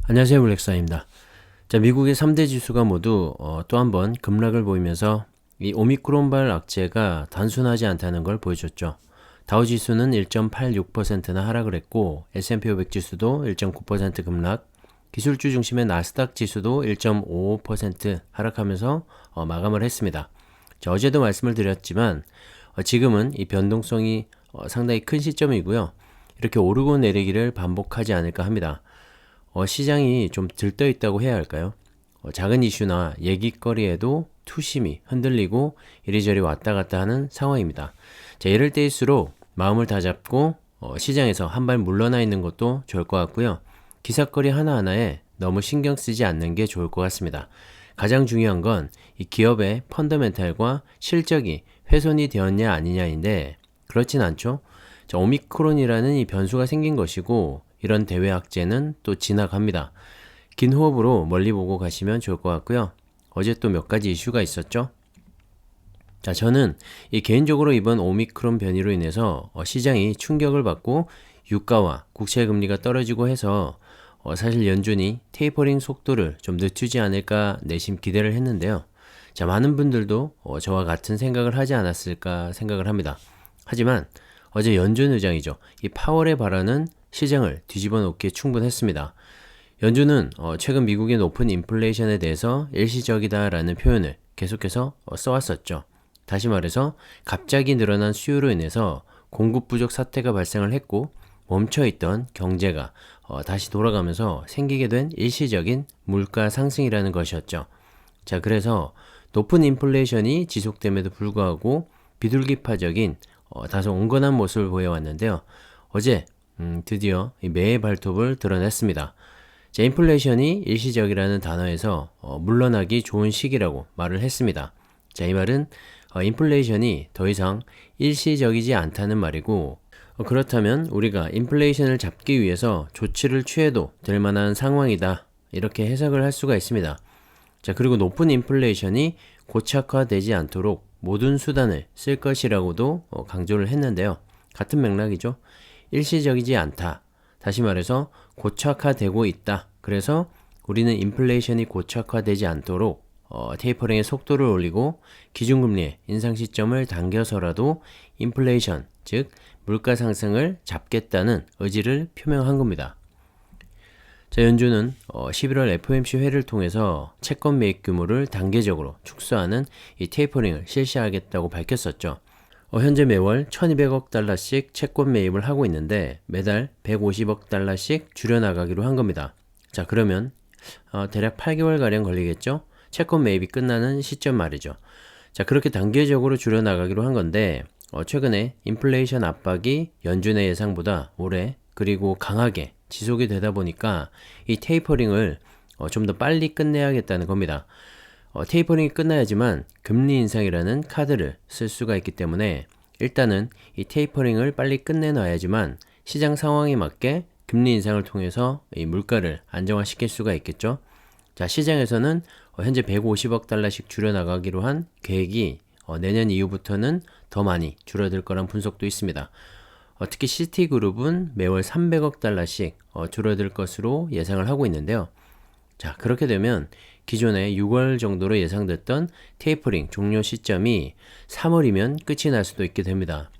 안녕하세요, 블랙사입니다. 자, 미국의 3대 지수가 모두 또 한 번 급락을 보이면서 이 오미크론발 악재가 단순하지 않다는 걸 보여줬죠. 다우 지수는 1.86%나 하락을 했고 S&P 500 지수도 1.9% 급락, 기술주 중심의 나스닥 지수도 1.55% 하락하면서 마감을 했습니다. 자, 어제도 말씀을 드렸지만 지금은 이 변동성이 상당히 큰 시점이고요. 이렇게 오르고 내리기를 반복하지 않을까 합니다. 시장이 좀 들떠 있다고 해야 할까요? 작은 이슈나 얘기거리에도 투심이 흔들리고 이리저리 왔다 갔다 하는 상황입니다. 자, 이럴 때일수록 마음을 다잡고 시장에서 한 발 물러나 있는 것도 좋을 것 같고요. 기사거리 하나하나에 너무 신경 쓰지 않는 게 좋을 것 같습니다. 가장 중요한 건 이 기업의 펀더멘탈과 실적이 훼손이 되었냐 아니냐인데 그렇진 않죠. 자, 오미크론이라는 이 변수가 생긴 것이고 이런 대외 악재는 또 지나갑니다. 긴 호흡으로 멀리 보고 가시면 좋을 것 같고요. 어제 또 몇 가지 이슈가 있었죠. 자, 저는 이 개인적으로 이번 오미크론 변이로 인해서 시장이 충격을 받고 유가와 국채 금리가 떨어지고 해서 사실 연준이 테이퍼링 속도를 좀 늦추지 않을까 내심 기대를 했는데요. 자, 많은 분들도 저와 같은 생각을 하지 않았을까 생각을 합니다. 하지만 어제 연준 의장이죠. 이 파월의 발언은 시장을 뒤집어 놓기에 충분했습니다. 연준은 최근 미국의 높은 인플레이션에 대해서 일시적이다라는 표현을 계속해서 써왔었죠. 다시 말해서 갑자기 늘어난 수요로 인해서 공급 부족 사태가 발생을 했고 멈춰있던 경제가 다시 돌아가면서 생기게 된 일시적인 물가 상승이라는 것이었죠. 자, 그래서 높은 인플레이션이 지속됨에도 불구하고 비둘기파적인 다소 온건한 모습을 보여왔는데요. 어제 드디어 매의 발톱을 드러냈습니다. 자, 인플레이션이 일시적이라는 단어에서 물러나기 좋은 시기라고 말을 했습니다. 자, 이 말은 인플레이션이 더 이상 일시적이지 않다는 말이고 그렇다면 우리가 인플레이션을 잡기 위해서 조치를 취해도 될 만한 상황이다. 이렇게 해석을 할 수가 있습니다. 자, 그리고 높은 인플레이션이 고착화되지 않도록 모든 수단을 쓸 것이라고도 강조를 했는데요. 같은 맥락이죠. 일시적이지 않다. 다시 말해서 고착화되고 있다. 그래서 우리는 인플레이션이 고착화되지 않도록 테이퍼링의 속도를 올리고 기준금리의 인상 시점을 당겨서라도 인플레이션, 즉 물가 상승을 잡겠다는 의지를 표명한 겁니다. 자, 연준은 11월 FOMC 회를 통해서 채권 매입 규모를 단계적으로 축소하는 이 테이퍼링을 실시하겠다고 밝혔었죠. 현재 매월 1200억 달러씩 채권 매입을 하고 있는데 매달 150억 달러씩 줄여나가기로 한 겁니다. 자, 그러면 대략 8개월가량 걸리겠죠? 채권 매입이 끝나는 시점 말이죠. 자, 그렇게 단계적으로 줄여나가기로 한 건데 최근에 인플레이션 압박이 연준의 예상보다 오래 그리고 강하게 지속이 되다 보니까 이 테이퍼링을 좀 더 빨리 끝내야겠다는 겁니다. 테이퍼링이 끝나야지만 금리 인상이라는 카드를 쓸 수가 있기 때문에 일단은 이 테이퍼링을 빨리 끝내놔야지만 시장 상황에 맞게 금리 인상을 통해서 이 물가를 안정화시킬 수가 있겠죠. 자, 시장에서는 현재 150억 달러씩 줄여나가기로 한 계획이 내년 이후부터는 더 많이 줄어들 거란 분석도 있습니다. 특히 시티그룹은 매월 300억 달러씩 줄어들 것으로 예상을 하고 있는데요. 자, 그렇게 되면 기존에 6월 정도로 예상됐던 테이퍼링 종료 시점이 3월이면 끝이 날 수도 있게 됩니다.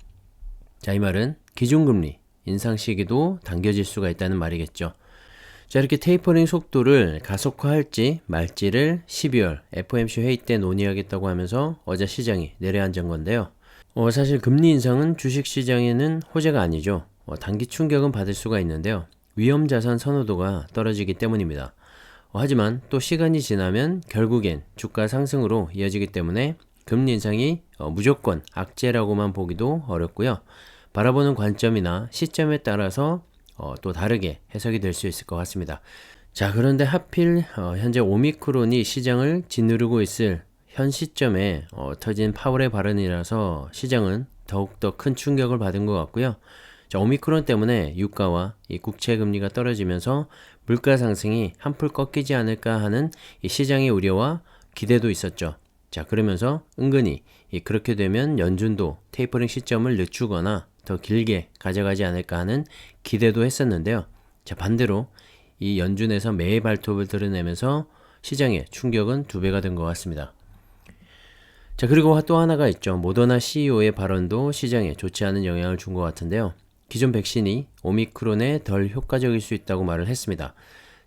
자, 이 말은 기준금리 인상 시기도 당겨질 수가 있다는 말이겠죠. 자, 이렇게 테이퍼링 속도를 가속화할지 말지를 12월 FOMC 회의 때 논의하겠다고 하면서 어제 시장이 내려앉은 건데요. 사실 금리 인상은 주식시장에는 호재가 아니죠. 단기 충격은 받을 수가 있는데요. 위험자산 선호도가 떨어지기 때문입니다. 하지만 또 시간이 지나면 결국엔 주가 상승으로 이어지기 때문에 금리 인상이 무조건 악재라고만 보기도 어렵고요. 바라보는 관점이나 시점에 따라서 또 다르게 해석이 될 수 있을 것 같습니다. 자, 그런데 하필 현재 오미크론이 시장을 짓누르고 있을 현 시점에 터진 파월의 발언이라서 시장은 더욱더 큰 충격을 받은 것 같고요. 자, 오미크론 때문에 유가와 이 국채 금리가 떨어지면서 물가 상승이 한풀 꺾이지 않을까 하는 이 시장의 우려와 기대도 있었죠. 자, 그러면서 은근히 그렇게 되면 연준도 테이퍼링 시점을 늦추거나 더 길게 가져가지 않을까 하는 기대도 했었는데요. 자, 반대로 이 연준에서 매의 발톱을 드러내면서 시장의 충격은 2배가 된 것 같습니다. 자, 그리고 또 하나가 있죠. 모더나 CEO의 발언도 시장에 좋지 않은 영향을 준 것 같은데요. 기존 백신이 오미크론에 덜 효과적일 수 있다고 말을 했습니다.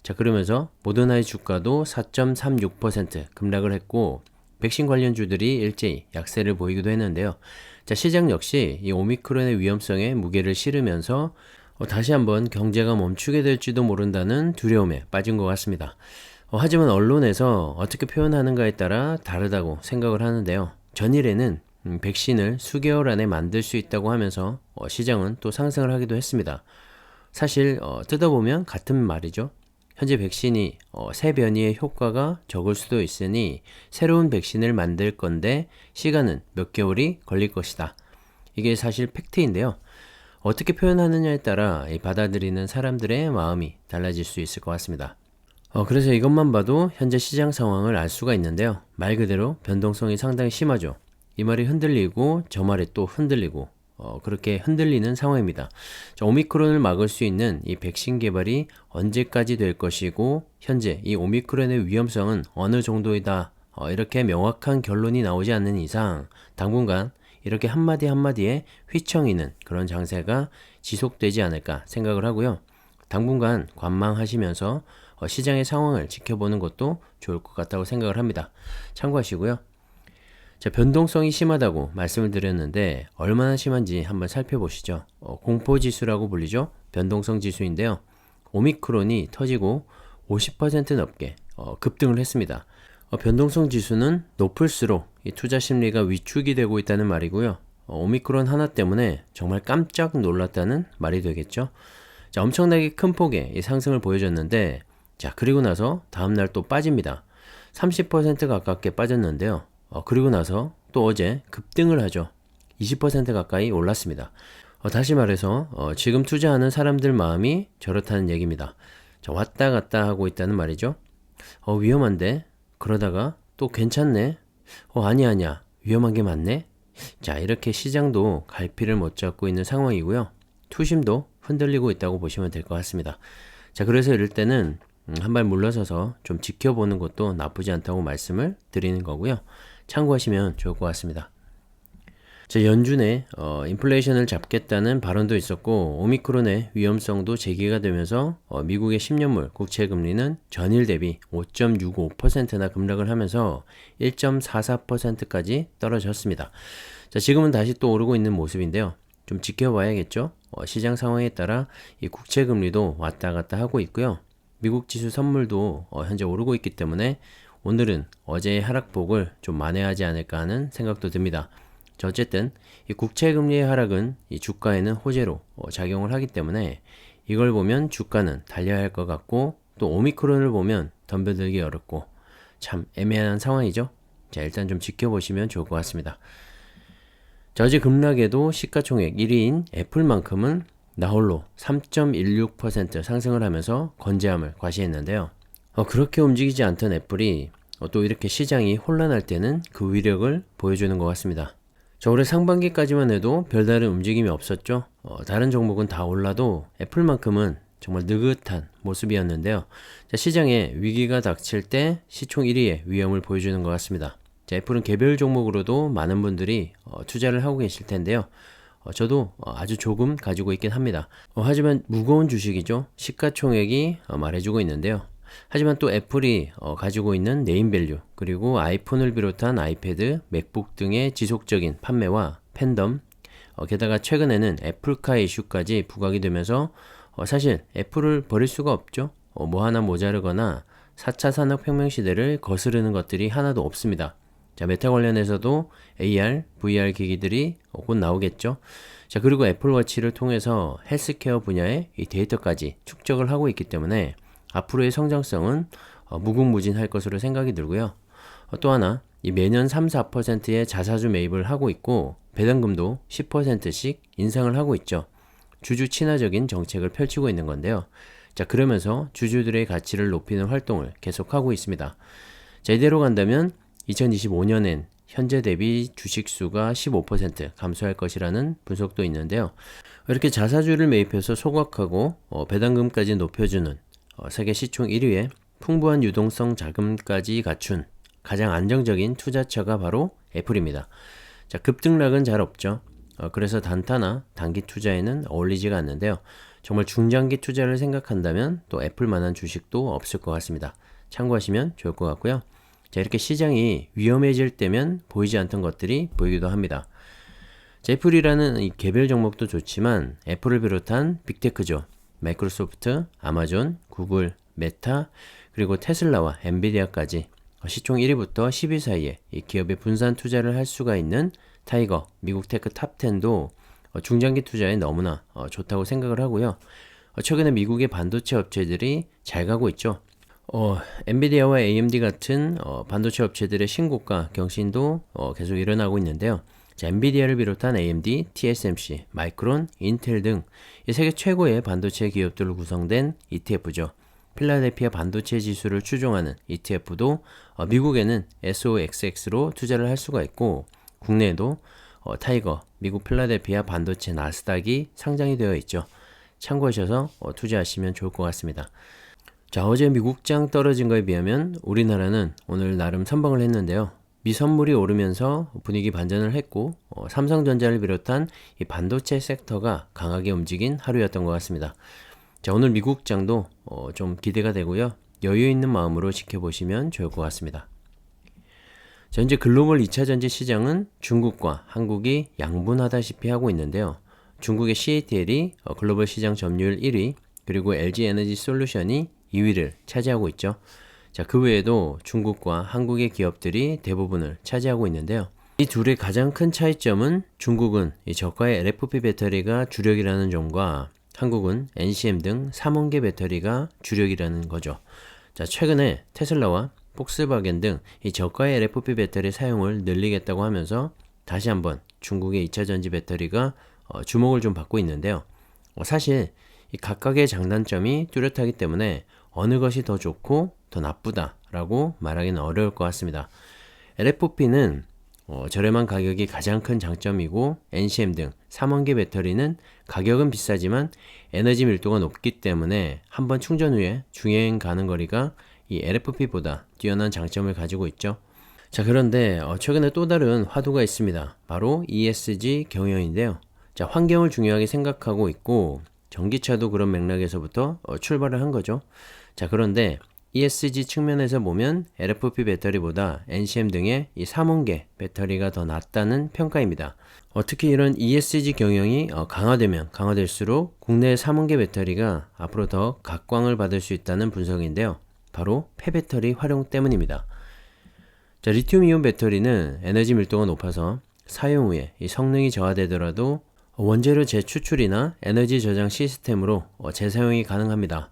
자, 그러면서 모더나의 주가도 4.36% 급락을 했고 백신 관련주들이 일제히 약세를 보이기도 했는데요. 자, 시장 역시 이 오미크론의 위험성에 무게를 실으면서 다시 한번 경제가 멈추게 될지도 모른다는 두려움에 빠진 것 같습니다. 하지만 언론에서 어떻게 표현하는가에 따라 다르다고 생각을 하는데요. 전일에는 백신을 수개월 안에 만들 수 있다고 하면서 시장은 또 상승을 하기도 했습니다. 사실 뜯어보면 같은 말이죠. 현재 백신이 새 변이의 효과가 적을 수도 있으니 새로운 백신을 만들 건데 시간은 몇 개월이 걸릴 것이다. 이게 사실 팩트인데요. 어떻게 표현하느냐에 따라 받아들이는 사람들의 마음이 달라질 수 있을 것 같습니다. 그래서 이것만 봐도 현재 시장 상황을 알 수가 있는데요. 말 그대로 변동성이 상당히 심하죠. 이 말이 흔들리고 저 말이 또 흔들리고 그렇게 흔들리는 상황입니다. 자, 오미크론을 막을 수 있는 이 백신 개발이 언제까지 될 것이고 현재 이 오미크론의 위험성은 어느 정도이다. 이렇게 명확한 결론이 나오지 않는 이상 당분간 이렇게 한마디 한마디에 휘청이는 그런 장세가 지속되지 않을까 생각을 하고요. 당분간 관망하시면서 시장의 상황을 지켜보는 것도 좋을 것 같다고 생각을 합니다. 참고하시고요. 자, 변동성이 심하다고 말씀을 드렸는데 얼마나 심한지 한번 살펴보시죠. 공포지수라고 불리죠. 변동성 지수인데요. 오미크론이 터지고 50% 넘게 급등을 했습니다. 변동성 지수는 높을수록 이 투자 심리가 위축이 되고 있다는 말이고요. 오미크론 하나 때문에 정말 깜짝 놀랐다는 말이 되겠죠. 자, 엄청나게 큰 폭의 이 상승을 보여줬는데 자, 그리고 나서 다음날 또 빠집니다. 30% 가깝게 빠졌는데요. 그리고 나서 또 어제 급등을 하죠. 20% 가까이 올랐습니다. 다시 말해서 지금 투자하는 사람들 마음이 저렇다는 얘기입니다. 자, 왔다 갔다 하고 있다는 말이죠. 위험한데? 그러다가 또 괜찮네? 아니야. 위험한 게 맞네? 자, 이렇게 시장도 갈피를 못 잡고 있는 상황이고요. 투심도 흔들리고 있다고 보시면 될 것 같습니다. 자, 그래서 이럴 때는 한 발 물러서서 좀 지켜보는 것도 나쁘지 않다고 말씀을 드리는 거고요. 참고하시면 좋을 것 같습니다. 자, 연준에 인플레이션을 잡겠다는 발언도 있었고 오미크론의 위험성도 제기가 되면서 미국의 10년물 국채금리는 전일 대비 5.65%나 급락을 하면서 1.44%까지 떨어졌습니다. 자, 지금은 다시 또 오르고 있는 모습인데요. 좀 지켜봐야겠죠. 시장 상황에 따라 이 국채금리도 왔다 갔다 하고 있고요. 미국 지수 선물도 현재 오르고 있기 때문에 오늘은 어제의 하락폭을 좀 만회하지 않을까 하는 생각도 듭니다. 자, 어쨌든 이 국채금리의 하락은 이 주가에는 호재로 작용을 하기 때문에 이걸 보면 주가는 달려야 할 것 같고 또 오미크론을 보면 덤벼들기 어렵고 참 애매한 상황이죠. 자, 일단 좀 지켜보시면 좋을 것 같습니다. 자, 어제 급락에도 시가총액 1위인 애플만큼은 나홀로 3.16% 상승을 하면서 건재함을 과시했는데요. 그렇게 움직이지 않던 애플이 또 이렇게 시장이 혼란할 때는 그 위력을 보여주는 것 같습니다. 자, 올해 상반기까지만 해도 별다른 움직임이 없었죠. 다른 종목은 다 올라도 애플만큼은 정말 느긋한 모습이었는데요. 자, 시장에 위기가 닥칠 때 시총 1위의 위험을 보여주는 것 같습니다. 자, 애플은 개별 종목으로도 많은 분들이 투자를 하고 계실 텐데요. 저도 아주 조금 가지고 있긴 합니다. 하지만 무거운 주식이죠. 시가총액이 말해주고 있는데요. 하지만 또 애플이 가지고 있는 네임밸류 그리고 아이폰을 비롯한 아이패드, 맥북 등의 지속적인 판매와 팬덤 게다가 최근에는 애플카 이슈까지 부각이 되면서 사실 애플을 버릴 수가 없죠. 뭐 하나 모자르거나 4차 산업혁명 시대를 거스르는 것들이 하나도 없습니다. 자, 메타 관련해서도 AR, VR 기기들이 곧 나오겠죠. 자, 그리고 애플워치를 통해서 헬스케어 분야의 이 데이터까지 축적을 하고 있기 때문에 앞으로의 성장성은 무궁무진할 것으로 생각이 들고요. 또 하나, 이 매년 3, 4%의 자사주 매입을 하고 있고 배당금도 10%씩 인상을 하고 있죠. 주주 친화적인 정책을 펼치고 있는 건데요. 자, 그러면서 주주들의 가치를 높이는 활동을 계속하고 있습니다. 자, 이대로 간다면 2025년엔 현재 대비 주식수가 15% 감소할 것이라는 분석도 있는데요. 이렇게 자사주를 매입해서 소각하고 배당금까지 높여주는 세계 시총 1위에 풍부한 유동성 자금까지 갖춘 가장 안정적인 투자처가 바로 애플입니다. 자, 급등락은 잘 없죠. 그래서 단타나 단기 투자에는 어울리지가 않는데요. 정말 중장기 투자를 생각한다면 또 애플만한 주식도 없을 것 같습니다. 참고하시면 좋을 것 같고요. 자, 이렇게 시장이 위험해질 때면 보이지 않던 것들이 보이기도 합니다. 자, 애플이라는 이 개별 종목도 좋지만 애플을 비롯한 빅테크죠. 마이크로소프트, 아마존, 구글, 메타, 그리고 테슬라와 엔비디아까지 시총 1위부터 10위 사이에 이 기업의 분산 투자를 할 수가 있는 타이거, 미국 테크 탑10도 중장기 투자에 너무나 좋다고 생각을 하고요. 최근에 미국의 반도체 업체들이 잘 가고 있죠. 엔비디아와 AMD 같은 반도체 업체들의 신고가 경신도 계속 일어나고 있는데요. 자, 엔비디아를 비롯한 AMD, TSMC, 마이크론, 인텔 등 이 세계 최고의 반도체 기업들로 구성된 ETF죠. 필라델피아 반도체 지수를 추종하는 ETF도 미국에는 SOXX로 투자를 할 수가 있고 국내에도 타이거, 미국 필라델피아 반도체 나스닥이 상장이 되어 있죠. 참고하셔서 투자하시면 좋을 것 같습니다. 자, 어제 미국장 떨어진 거에 비하면 우리나라는 오늘 나름 선방을 했는데요. 미 선물이 오르면서 분위기 반전을 했고 삼성전자를 비롯한 이 반도체 섹터가 강하게 움직인 하루였던 것 같습니다. 자, 오늘 미국장도 좀 기대가 되고요. 여유 있는 마음으로 지켜보시면 좋을 것 같습니다. 자, 현재 글로벌 2차전지 시장은 중국과 한국이 양분하다시피 하고 있는데요. 중국의 CATL이 글로벌 시장 점유율 1위, 그리고 LG에너지솔루션이 2위를 차지하고 있죠. 자, 그 외에도 중국과 한국의 기업들이 대부분을 차지하고 있는데요. 이 둘의 가장 큰 차이점은 중국은 이 저가의 LFP 배터리가 주력이라는 점과 한국은 NCM 등 3원계 배터리가 주력이라는 거죠. 자, 최근에 테슬라와 폭스바겐 등 이 저가의 LFP 배터리 사용을 늘리겠다고 하면서 다시 한번 중국의 2차전지 배터리가 주목을 좀 받고 있는데요. 사실 이 각각의 장단점이 뚜렷하기 때문에 어느 것이 더 좋고 더 나쁘다라고 말하기는 어려울 것 같습니다. LFP는 저렴한 가격이 가장 큰 장점이고 NCM 등 3원계 배터리는 가격은 비싸지만 에너지 밀도가 높기 때문에 한번 충전 후에 중행 가는 거리가 이 LFP보다 뛰어난 장점을 가지고 있죠. 자, 그런데 최근에 또 다른 화두가 있습니다. 바로 ESG 경영인데요. 자, 환경을 중요하게 생각하고 있고 전기차도 그런 맥락에서부터 출발을 한 거죠. 자, 그런데 ESG 측면에서 보면 LFP 배터리보다 NCM 등의 이 3원계 배터리가 더 낫다는 평가입니다. 특히 이런 ESG 경영이 강화되면 강화될수록 국내 3원계 배터리가 앞으로 더 각광을 받을 수 있다는 분석인데요. 바로 폐배터리 활용 때문입니다. 자, 리튬이온 배터리는 에너지 밀도가 높아서 사용 후에 이 성능이 저하되더라도 원재료 재추출이나 에너지 저장 시스템으로 재사용이 가능합니다.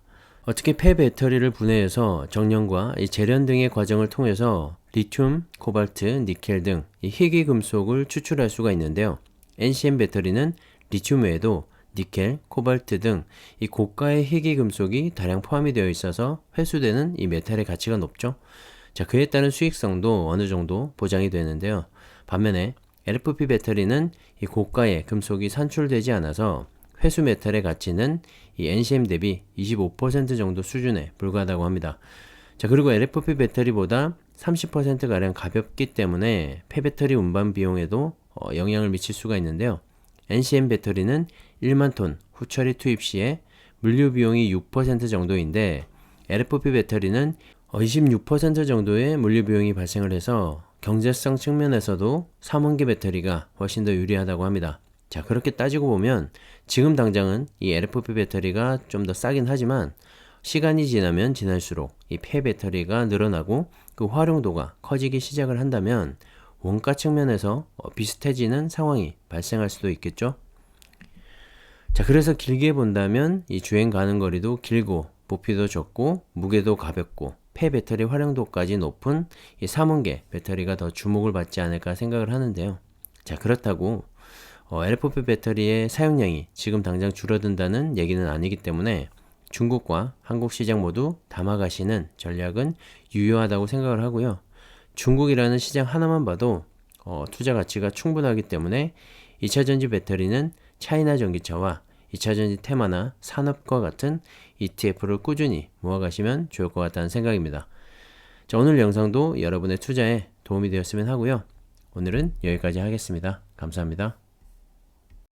특히 폐배터리를 분해해서 정년과 이 재련 등의 과정을 통해서 리튬, 코발트, 니켈 등 이 희귀금속을 추출할 수가 있는데요. NCM 배터리는 리튬 외에도 니켈, 코발트 등 이 고가의 희귀금속이 다량 포함이 되어 있어서 회수되는 이 메탈의 가치가 높죠. 자, 그에 따른 수익성도 어느 정도 보장이 되는데요. 반면에 LFP 배터리는 이 고가의 금속이 산출되지 않아서 회수 메탈의 가치는 이 NCM 대비 25% 정도 수준에 불과하다고 합니다. 자, 그리고 LFP 배터리보다 30%가량 가볍기 때문에 폐배터리 운반 비용에도 영향을 미칠 수가 있는데요. NCM 배터리는 1만 톤 후처리 투입 시에 물류 비용이 6% 정도인데 LFP 배터리는 26% 정도의 물류 비용이 발생을 해서 경제성 측면에서도 3원계 배터리가 훨씬 더 유리하다고 합니다. 자, 그렇게 따지고 보면 지금 당장은 이 LFP 배터리가 좀 더 싸긴 하지만 시간이 지나면 지날수록 이 폐배터리가 늘어나고 그 활용도가 커지기 시작을 한다면 원가 측면에서 비슷해지는 상황이 발생할 수도 있겠죠. 자, 그래서 길게 본다면 이 주행 가는 거리도 길고 부피도 적고 무게도 가볍고 폐배터리 활용도까지 높은 이 3원계 배터리가 더 주목을 받지 않을까 생각을 하는데요. 자, 그렇다고 LFP 배터리의 사용량이 지금 당장 줄어든다는 얘기는 아니기 때문에 중국과 한국 시장 모두 담아가시는 전략은 유효하다고 생각을 하고요. 중국이라는 시장 하나만 봐도 투자 가치가 충분하기 때문에 2차전지 배터리는 차이나 전기차와 2차전지 테마나 산업과 같은 ETF를 꾸준히 모아가시면 좋을 것 같다는 생각입니다. 자, 오늘 영상도 여러분의 투자에 도움이 되었으면 하고요. 오늘은 여기까지 하겠습니다. 감사합니다.